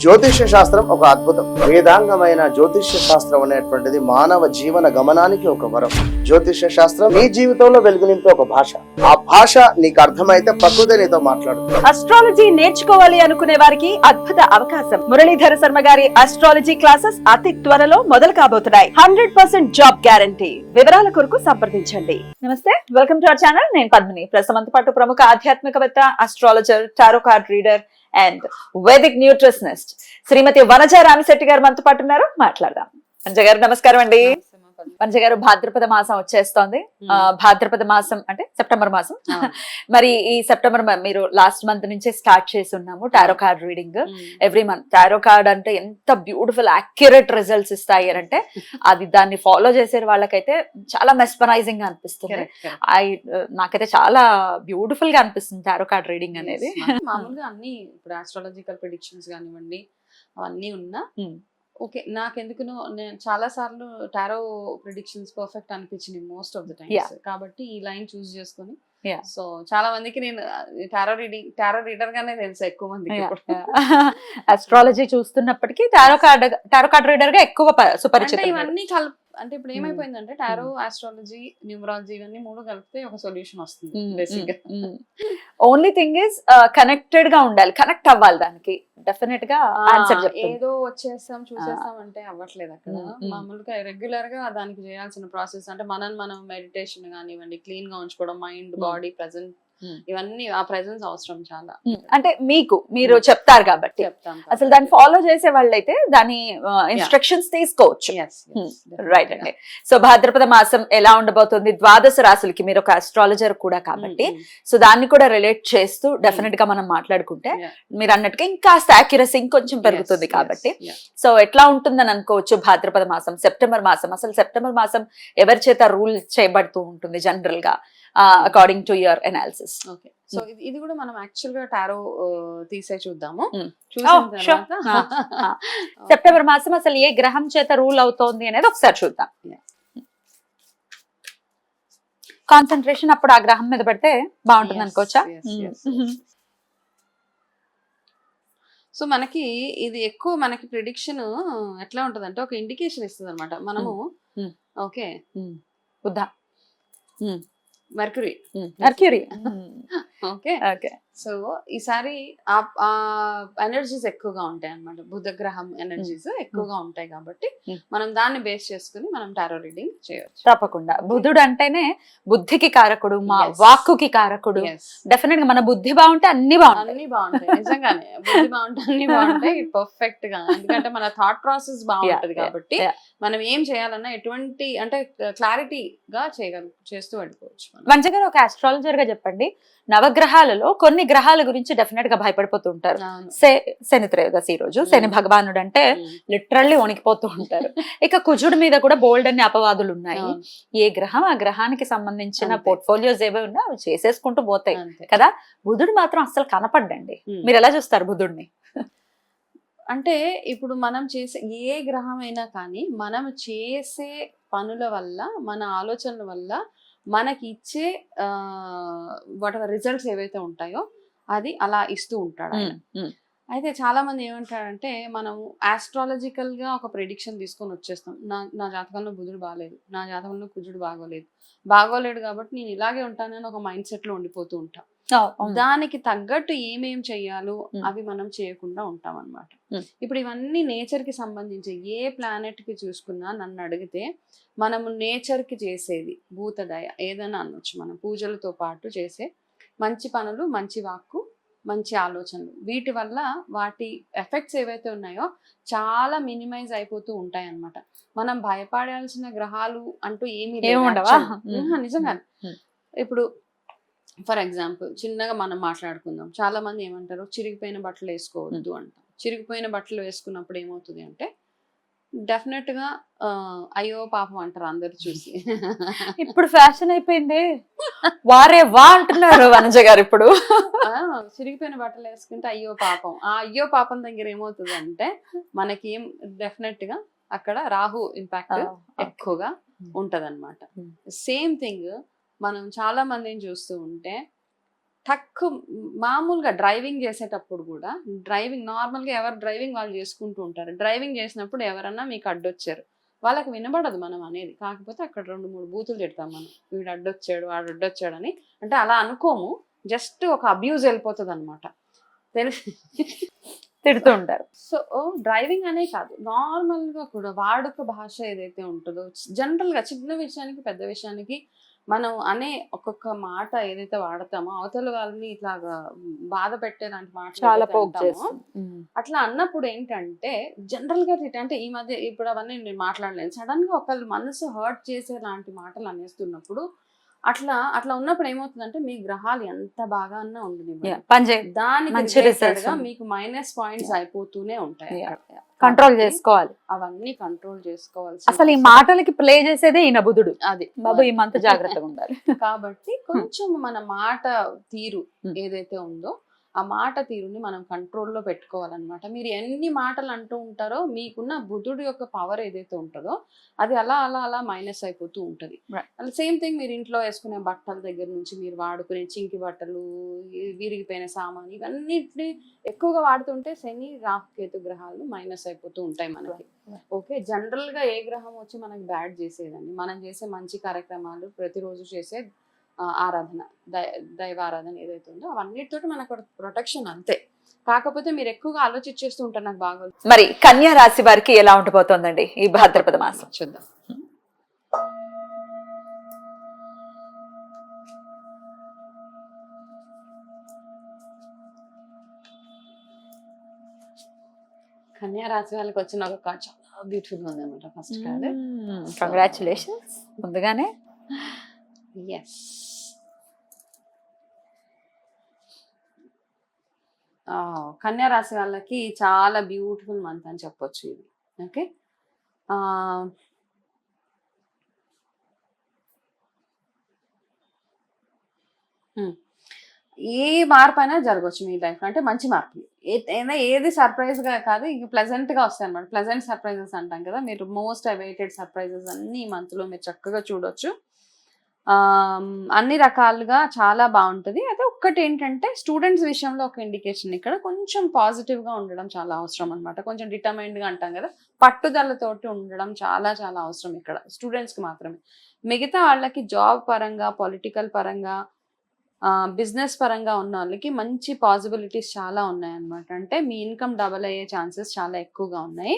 జ్యోతిష్య శాస్త్రం ఒక అద్భుతం. వేదాంగమైన జ్యోతిష్య శాస్త్రం అనేటువంటిది మానవ జీవన గమనానికి ఒక వరం. జ్యోతిష్య శాస్త్రం నీ జీవితంలో వెలుగునింపే ఒక భాష. ఆ భాష నీకు అర్థమైతే ప్రకృతి నీతో మాట్లాడుతుంది. అస్ట్రాలజీ నేర్చుకోవాలి అనుకునే వారికి అద్భుత అవకాశం. మురళీధర శర్మ గారి అస్ట్రాలజీ క్లాసెస్ అతి త్వరలో మొదలు కాబోతున్నాయి. 100% జాబ్ గ్యారంటీ. వివరాల కొరకు సంప్రదించండి. నమస్తే, వెల్కమ్ టు అవర్ ఛానల్. నేను పద్మిని. ప్రస్తుతం పాటు ప్రముఖ ఆధ్యాత్మికవేత్త, astrologer, tarot card reader and Vedic nutritionist Srimati Vanaja Ramisetty garu మనతో పాటు ఉన్నారు. మాట్లాడదాం. వనజ గారు నమస్కారం అండి. వనజ గారు, భాద్రపద మాసం వచ్చేస్తోంది. భాద్రపద మాసం అంటే సెప్టెంబర్ మాసం. మరి ఈ సెప్టెంబర్ మీరు లాస్ట్ మంత్ నుంచే స్టార్ట్ చేసి ఉన్నాము tarot card reading. Every month tarot card అంటే ఎంత బ్యూటిఫుల్ యాక్యురేట్ రిజల్ట్స్ ఇస్తాయి అంటే అది దాన్ని ఫాలో చేసే వాళ్ళకైతే చాలా మెస్పరైజింగ్ గా అనిపిస్తుంది. నాకైతే చాలా బ్యూటిఫుల్ గా అనిపిస్తుంది టారో కార్డ్ రీడింగ్ అనేది. మామూలుగా అన్ని ఇప్పుడు ఆస్ట్రాలజికల్ ప్రెడిక్షన్స్ కానివ్వండి అవన్నీ ఉన్నా ఓకే, నాకెందుకునో నేను చాలా సార్లు టారో ప్రిడిక్షన్స్ పర్ఫెక్ట్ అనిపించినాయి మోస్ట్ ఆఫ్ ద టైమ్స్. కాబట్టి ఈ లైన్ చూస్ చేసుకుని సో చాలా మందికి నేను టారో రీడర్ గానే తెలుసు ఎక్కువ మందికి. అస్ట్రాలజీ చూస్తున్నప్పటికీ టారో కార్డ్ రీడర్ గా ఎక్కువ సుపరిచితం. ఇవన్నీ అంటే ఇప్పుడు ఏమైపోయిందంటే టారో, ఆస్ట్రాలజీ, న్యూమరాలజీ ఇవన్నీ మూడు కలిపితే ఒక సొల్యూషన్ వస్తుంది బేసిక్ గా. ఓన్లీ థింగ్ ఇస్ కనెక్టెడ్ గా ఉండాలి, కనెక్ట్ అవ్వాలి దానికి. డెఫినెట్ గా ఆన్సర్ ఏదో వచ్చేస్తాం చూసేస్తాం అంటే అవ్వట్లేదు అక్కడ. మామూలుగా రెగ్యులర్ గా దానికి చేయాల్సిన ప్రాసెస్ అంటే మనం మెడిటేషన్ కానివ్వండి, క్లీన్ గా ఉంచుకోవడం, మైండ్, బాడీ ప్రెజెంట్, ఇవన్నీ ఆ ప్రెజెన్స్ అవసరం చాలా. అంటే మీరు చెప్తారు కాబట్టి అసలు దాన్ని ఫాలో చేసే వాళ్ళైతే దాని ఇన్స్ట్రక్షన్స్ తీసుకోవచ్చు. రైట్ అండి. సో భాద్రపద మాసం ఎలా ఉండబోతుంది, ద్వాదశ రాశులకి మీరు ఒక అస్ట్రాలజర్ కూడా కాబట్టి సో దాన్ని కూడా రిలేట్ చేస్తూ డెఫినెట్ గా మనం మాట్లాడుకుంటే మీరు అన్నట్టుగా ఇంకా యాక్యురసీ ఇంకొంచెం పెరుగుతుంది కాబట్టి సో ఎట్లా ఉంటుందని అనుకోవచ్చు. భాద్రపద మాసం, సెప్టెంబర్ మాసం, అసలు సెప్టెంబర్ మాసం ఎవరి చేత రూల్ చేయబడుతూ ఉంటుంది జనరల్ గా according to your analysis? Okay, so ఇది కూడా మనం యాక్చువల్ గా టారో తీసే చూద్దాము. సెప్టెంబర్ మాసం అసలు ఏ గ్రహం చేత రూల్ అవుతోంది అనేది ఒకసారి చూద్దాం. కాన్సన్ట్రేషన్ అప్పుడు ఆ గ్రహం మీద పెడితే బాగుంటుంది అనుకోవచ్చా? సో మనకి ఇది ఎక్కువ మనకి ప్రిడిక్షన్ ఎట్లా ఉంటది అంటే ఒక ఇండికేషన్ ఇస్తుంది అనమాట. మనము okay mercury okay okay. So ఈసారి ఎనర్జీస్ ఎక్కువగా ఉంటాయి అన్నమాట. బుధ గ్రహం ఎనర్జీస్ ఎక్కువగా ఉంటాయి కాబట్టి మనం దాన్ని బేస్ చేసుకుని మనం టారో రీడింగ్ చేయవచ్చు. తప్పకుండా. బుధుడు అంటేనే బుద్ధికి కారకుడు, మా వాక్కుకి కారకుడు. డెఫినెట్ గా మన బుద్ధి బాగుంటే అన్ని బాగుంటాయి. నిజంగానే బుద్ధి బాగుంటే అన్ని బాగుంటాయి పర్ఫెక్ట్ గా. ఎందుకంటే మన థాట్ ప్రాసెస్ బాగుంటది కాబట్టి మనం ఏం చేయాలన్నా ఎటువంటి అంటే క్లారిటీగా చేస్తూ వెళ్ళిపోవచ్చు. మంచిగా ఒక ఆస్ట్రాలజర్ గా చెప్పండి, నవగ్రహాలలో కొన్ని గ్రహాల గురించి డెఫినెట్ గా భయపడిపోతూ ఉంటారు. శని త్రయోదశి రోజు శని భగవానుడు అంటే లిటరల్లీ వణికిపోతూ ఉంటారు. ఇక కుజుడి మీద కూడా బోల్డ్ అన్ని అపవాదులు ఉన్నాయి. ఏ గ్రహం ఆ గ్రహానికి సంబంధించిన పోర్ట్ఫోలియోస్ ఏవే ఉన్నా అవి చేసేసుకుంటూ పోతాయి కదా. బుధుడు మాత్రం అస్సలు కనపడ్డండి. మీరు ఎలా చూస్తారు బుధుడిని? అంటే ఇప్పుడు మనం చేసే ఏ గ్రహం అయినా కానీ మనం చేసే పనుల వల్ల, మన ఆలోచనల వల్ల మనకి ఇచ్చే వాట్ ఎవర్ రిజల్ట్స్ ఏవైతే ఉంటాయో అది అలా ఇస్తూ ఉంటాడు. అయితే చాలా మంది ఏమంటారంటే మనం ఆస్ట్రాలజికల్ గా ఒక ప్రెడిక్షన్ తీసుకొని వచ్చేస్తాం. నా జాతకంలో బుధుడు బాగాలేదు, నా జాతకంలో కుజుడు బాగోలేడు కాబట్టి నేను ఇలాగే ఉంటానని ఒక మైండ్ సెట్ లో ఉండిపోతూ ఉంటాం. దానికి తగ్గట్టు ఏమేం చెయ్యాలో అవి మనం చేయకుండా ఉంటాం అన్నమాట. ఇప్పుడు ఇవన్నీ నేచర్ కి సంబంధించి ఏ ప్లానెట్ కి చూసుకున్నా నన్ను అడిగితే మనము నేచర్ కి చేసేది భూతదయ ఏదైనా అనొచ్చు. మనం పూజలతో పాటు చేసే మంచి పనులు, మంచి వాక్కు, మంచి ఆలోచనలు, వీటి వల్ల వాటి ఎఫెక్ట్స్ ఏవైతే ఉన్నాయో చాలా మినిమైజ్ అయిపోతూ ఉంటాయి అన్నమాట. మనం భయపడాల్సిన గ్రహాలు అంటూ ఏమీ నిజంగా. ఇప్పుడు ఫర్ ఎగ్జాంపుల్ చిన్నగా మనం మాట్లాడుకుందాం. చాలా మంది ఏమంటారు, చిరిగిపోయిన బట్టలు వేసుకోవద్దు అంటాం. చిరిగిపోయిన బట్టలు వేసుకున్నప్పుడు ఏమవుతుంది అంటే డెఫినెట్ గా అయ్యో పాపం అంటారు అందరు చూసి. ఇప్పుడు ఫ్యాషన్ అయిపోయింది, వారే వా అంటున్నారు వనజ గారు. ఇప్పుడు చిరిగిపోయిన బట్టలు వేసుకుంటే అయ్యో పాపం. ఆ అయ్యో పాపం దగ్గర ఏమవుతుంది అంటే మనకి ఏం డెఫినెట్ గా అక్కడ రాహు ఇంపాక్ట్ ఎక్కువగా ఉంటది అనమాట. సేమ్ థింగ్ మనం చాలా మందిని చూస్తూ ఉంటే టక్ మామూలుగా డ్రైవింగ్ చేసేటప్పుడు కూడా నార్మల్గా ఎవరు డ్రైవింగ్ వాళ్ళు చేసుకుంటూ ఉంటారు. డ్రైవింగ్ చేసినప్పుడు ఎవరన్నా మీకు అడ్డొచ్చారు, వాళ్ళకి వినబడదు మనం అనేది, కాకపోతే అక్కడ 2-3 బూతులు తిడతాం మనం, వీడు అడ్డొచ్చాడు వాడు అడ్డొచ్చాడు అని. అంటే అలా అనుకోము, జస్ట్ ఒక అబ్యూజ్ వెళ్ళిపోతుంది అనమాట, తెలిసి తిడుతూ ఉంటారు. సో డ్రైవింగ్ అనే కాదు, నార్మల్ గా కూడా వాడుక భాష ఏదైతే ఉంటుందో, జనరల్ గా చిన్న విషయానికి పెద్ద విషయానికి మనం అనే ఒక్కొక్క మాట ఏదైతే వాడతామో అవతల వాళ్ళని ఇట్లాగా బాధ పెట్టేలాంటి మాట చాలా పోక్ చేస్తుంది. అట్లా అన్నప్పుడు ఏంటంటే జనరల్ గా అంటే ఈ మధ్య ఇప్పుడు అవన్నీ నేను మాట్లాడలేను, సడన్ గా ఒకళ్ళు మనసు హర్ట్ చేసే లాంటి మాటలు అనేస్తున్నప్పుడు అట్లా ఉన్నప్పుడు ఏమవుతుందంటే మీ గ్రహాలు ఎంత బాగా అన్నా ఉండదు, దానికి రిలేటెడ్ గా మీకు మైనస్ పాయింట్స్ అయిపోతూనే ఉంటాయి. కంట్రోల్ చేసుకోవాలి, అవన్నీ కంట్రోల్ చేసుకోవాల్సి. అసలు ఈ మాటలకి ప్లే చేసేదే ఈయన బుధుడు, అది బాబు ఈ మంత్ జాగ్రత్తగా ఉండాలి. కాబట్టి కొంచెం మన మాట తీరు ఏదైతే ఉందో ఆ మాట తీరుని మనం కంట్రోల్లో పెట్టుకోవాలన్నమాట. మీరు ఎన్ని మాటలు అంటూ ఉంటారో మీకున్న బుధుడు యొక్క పవర్ ఏదైతే ఉంటుందో అది అలా అలా అలా మైనస్ అయిపోతూ ఉంటుంది. అలా సేమ్ థింగ్ మీరు ఇంట్లో వేసుకునే బట్టల దగ్గర నుంచి మీరు వాడుకునే చింకి బట్టలు, విరిగిపోయిన సామాన్, ఇవన్నిటిని ఎక్కువగా వాడుతుంటే శని రాహు కేతు గ్రహాలు మైనస్ అయిపోతూ ఉంటాయి మనకి. ఓకే, జనరల్ గా ఏ గ్రహం వచ్చి మనకి బ్యాడ్ చేసేదండి, మనం చేసే మంచి కార్యక్రమాలు, ప్రతిరోజు చేసే ఆరాధన, దైవ ఆరాధన ఏదైతే ఉందో అవన్నిటితో మనకు ప్రొటెక్షన్ అంతే. కాకపోతే మీరు ఎక్కువగా ఆలోచించేస్తూ ఉంటారు నాకు బాగా. మరి కన్యా రాశి వారికి ఎలా ఉండిపోతుందండి ఈ భాద్రపద మాసం చూద్దాం. కన్యా రాశి వాళ్ళకి వచ్చిన ఒక కార్డ్ చాలా బ్యూటిఫుల్ ఉంది అనమాట. ఫస్ట్ కార్డ్, కంగ్రాచులేషన్స్ ముందుగానే. ఎస్, కన్యా రాశి వాళ్ళకి చాలా బ్యూటిఫుల్ మంత్ అని చెప్పొచ్చు ఇది. ఓకే, ఏ మార్పు అయినా జరగవచ్చు మీ లైఫ్, అంటే మంచి మార్పులు ఏది సర్ప్రైజ్ గా కాదు, ఇంక ప్లెజెంట్ గా వస్తాయి అనమాట. ప్లెజెంట్ సర్ప్రైజెస్ అంటాం కదా, మీరు మోస్ట్ అవైటెడ్ సర్ప్రైజెస్ అన్ని ఈ మంత్ లో మీరు చక్కగా చూడొచ్చు. అన్ని రకాలుగా చాలా బాగుంటుంది. అయితే ఒక్కటి ఏంటంటే స్టూడెంట్స్ విషయంలో ఒక ఇండికేషన్, ఇక్కడ కొంచెం పాజిటివ్ గా ఉండడం చాలా అవసరం అనమాట. కొంచెం డిటర్మైన్డ్ గా అంటాం కదా, పట్టుదలతోటి ఉండడం చాలా చాలా అవసరం ఇక్కడ స్టూడెంట్స్ కి మాత్రమే. మిగతా వాళ్ళకి జాబ్ పరంగా, పొలిటికల్ పరంగా, బిజినెస్ పరంగా ఉన్న వాళ్ళకి మంచి పాసిబిలిటీస్ చాలా ఉన్నాయి అనమాట. అంటే మీ ఇన్కమ్ డబల్ అయ్యే ఛాన్సెస్ చాలా ఎక్కువగా ఉన్నాయి.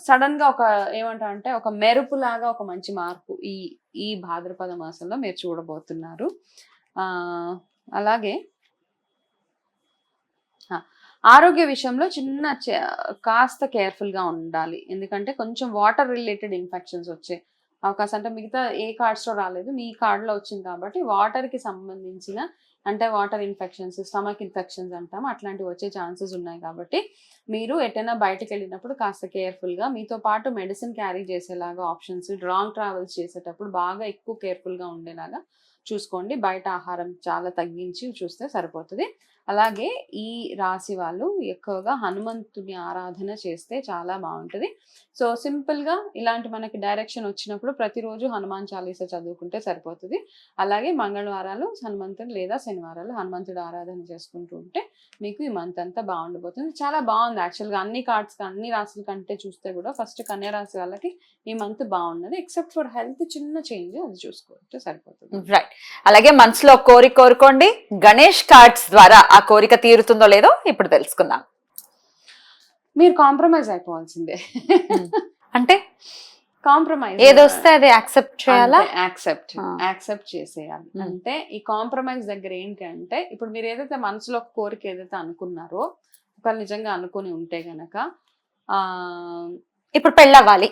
సడన్ గా ఒక ఏమంటారంటే ఒక మెరుపు లాగా ఒక మంచి మార్పు ఈ భాద్రపద మాసంలో మీరు చూడబోతున్నారు. అలాగే ఆరోగ్య విషయంలో కాస్త కేర్ఫుల్ గా ఉండాలి, ఎందుకంటే కొంచెం వాటర్ రిలేటెడ్ ఇన్ఫెక్షన్స్ వచ్చే అవకాశం, అంటే మిగతా ఏ కార్డ్స్ లో రాలేదు, మీ కార్డ్ లో వచ్చింది కాబట్టి వాటర్ కి సంబంధించిన, అంటే వాటర్ ఇన్ఫెక్షన్స్, స్టమక్ ఇన్ఫెక్షన్స్ అంటాం, అట్లాంటివి వచ్చే ఛాన్సెస్ ఉన్నాయి. కాబట్టి మీరు ఎటైనా బయటకు వెళ్ళినప్పుడు కాస్త కేర్ఫుల్ గా, మీతో పాటు మెడిసిన్ క్యారీ చేసేలాగా ఆప్షన్స్, లాంగ్ ట్రావెల్స్ చేసేటప్పుడు బాగా ఎక్కువ కేర్ఫుల్ గా ఉండేలాగా చూసుకోండి. బయట ఆహారం చాలా తగ్గించి చూస్తే సరిపోతుంది. అలాగే ఈ రాశి వాళ్ళు ఎక్కువగా హనుమంతుని ఆరాధన చేస్తే చాలా బాగుంటుంది. సో సింపుల్ గా ఇలాంటి మనకి డైరెక్షన్ వచ్చినప్పుడు ప్రతిరోజు హనుమాన్ చాలీసా చదువుకుంటే సరిపోతుంది. అలాగే మంగళవారాలు హనుమంతుడు లేదా శనివారాలు హనుమంతుడు ఆరాధన చేసుకుంటూ ఉంటే మీకు ఈ మంత్ అంతా బాగుండిపోతుంది. చాలా బాగుంది యాక్చువల్గా, అన్ని కార్డ్స్ అన్ని రాశుల కంటే చూస్తే కూడా ఫస్ట్ కన్యా రాశి వాళ్ళకి ఈ మంత్ బాగున్నది, ఎక్సెప్ట్ ఫర్ హెల్త్ చిన్న చేంజ్, అది చూసుకుంటే సరిపోతుంది. రైట్. అలాగే మనసులో కోరుకోండి, గణేష్ కార్డ్స్ ద్వారా ఆ కోరిక తీరుతుందో లేదో ఇప్పుడు తెలుసుకుందాం. మీరు కాంప్రమైజ్ అయిపోవాల్సిందే. అంటే కాంప్రమైజ్ ఏదొస్తే అది యాక్సెప్ట్ చేయాలా? యాక్సెప్ట్ చేసేయాలి. అంటే ఈ కాంప్రమైజ్ దగ్గర ఏంటి అంటే, ఇప్పుడు మీరు ఏదైతే మనసులో ఒక కోరిక ఏదైతే అనుకున్నారో, ఒకళ్ళు నిజంగా అనుకుని ఉంటే గనక ఇప్పుడు పెళ్ళవ్వాలి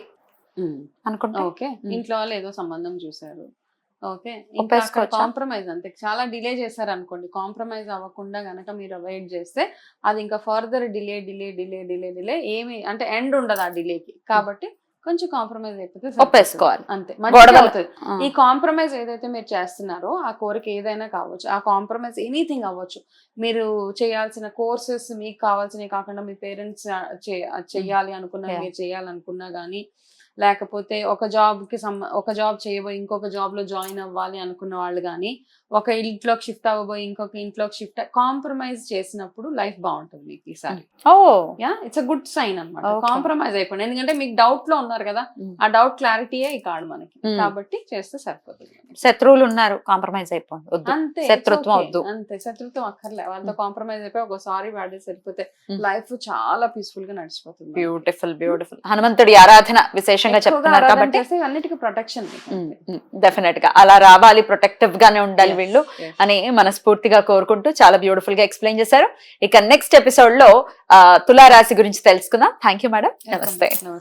అనుకుంటా, ఓకే, ఇంట్లో వాళ్ళు ఏదో సంబంధం చూసారు, ఓకే, కాంప్రమైజ్ అంతే. చాలా డిలే చేశారు అనుకోండి, కాంప్రమైజ్ అవ్వకుండా గనక మీరు వెయిట్ చేస్తే అది ఇంకా ఫర్దర్ డిలే ఏమి అంటే ఎండ్ ఉండదు ఆ డిలేకి. కాబట్టి కొంచెం కాంప్రమైజ్ అయిపోతే ఒప్పేసుకోవాలి అంతే, మంచిగా అవుతుంది. ఈ కాంప్రమైజ్ ఏదైతే మీరు చేస్తున్నారో ఆ కోరిక ఏదైనా కావచ్చు, ఆ కాంప్రమైజ్ ఎనీథింగ్ అవ్వచ్చు, మీరు చేయాల్సిన కోర్సెస్ మీకు కావాల్సినవి కాకుండా మీ పేరెంట్స్ చెయ్యాలి అనుకున్నా, మీరు చేయాలనుకున్నా కానీ, లేకపోతే ఒక జాబ్ చేయబోయి ఇంకొక జాబ్ లో జాయిన్ అవ్వాలి అనుకున్న వాళ్ళు కానీ, ఒక ఇంట్లోకి షిఫ్ట్ అవ్వబోయి ఇంకొక ఇంట్లోకి కాంప్రమైజ్ చేసినప్పుడు లైఫ్ బాగుంటుంది మీకు ఈసారి. Oh it's a good sign అన్నమాట. Okay. కాంప్రమైజ్ అయిపోయింది, ఎందుకంటే మీకు డౌట్ లో ఉన్నారు కదా, ఆ డౌట్ క్లారిటీయే ఈ కార్డు మనకి, కాబట్టి చేస్తే సరిపోతుంది. శత్రువులు ఉన్నారు, కాంప్రమైజ్ అయిపోండి, వద్దు. అంతే, శత్రుత్వం it's okay. వద్దు. అంతే, శత్రుత్వం అక్కర్లే. వాళ్ళతో కాంప్రమైజ్ అయిపోయి ఒక సారీ వాడేసి వెళ్ళిపోతే లైఫ్ చాలా పీస్ఫుల్ గా నడిచిపోతుంది. Beautiful beautiful. హనుమంతుడి ఆరాధన విశేషంగా చెప్తున్నారు కాబట్టి అన్నిటికీ ప్రొటెక్షన్ డెఫినెట్ గా అలా రావాలి, ప్రొటెక్టివ్ గానే ఉండాలి వీళ్ళు అని మనస్ఫూర్తిగా కోరుకుంటూ చాలా బ్యూటిఫుల్ గా ఎక్స్ప్లెయిన్ చేశారు. ఇక నెక్స్ట్ ఎపిసోడ్ లో తులారాశి గురించి తెలుసుకుందాం. Thank you madam. నమస్తే. నమస్తే.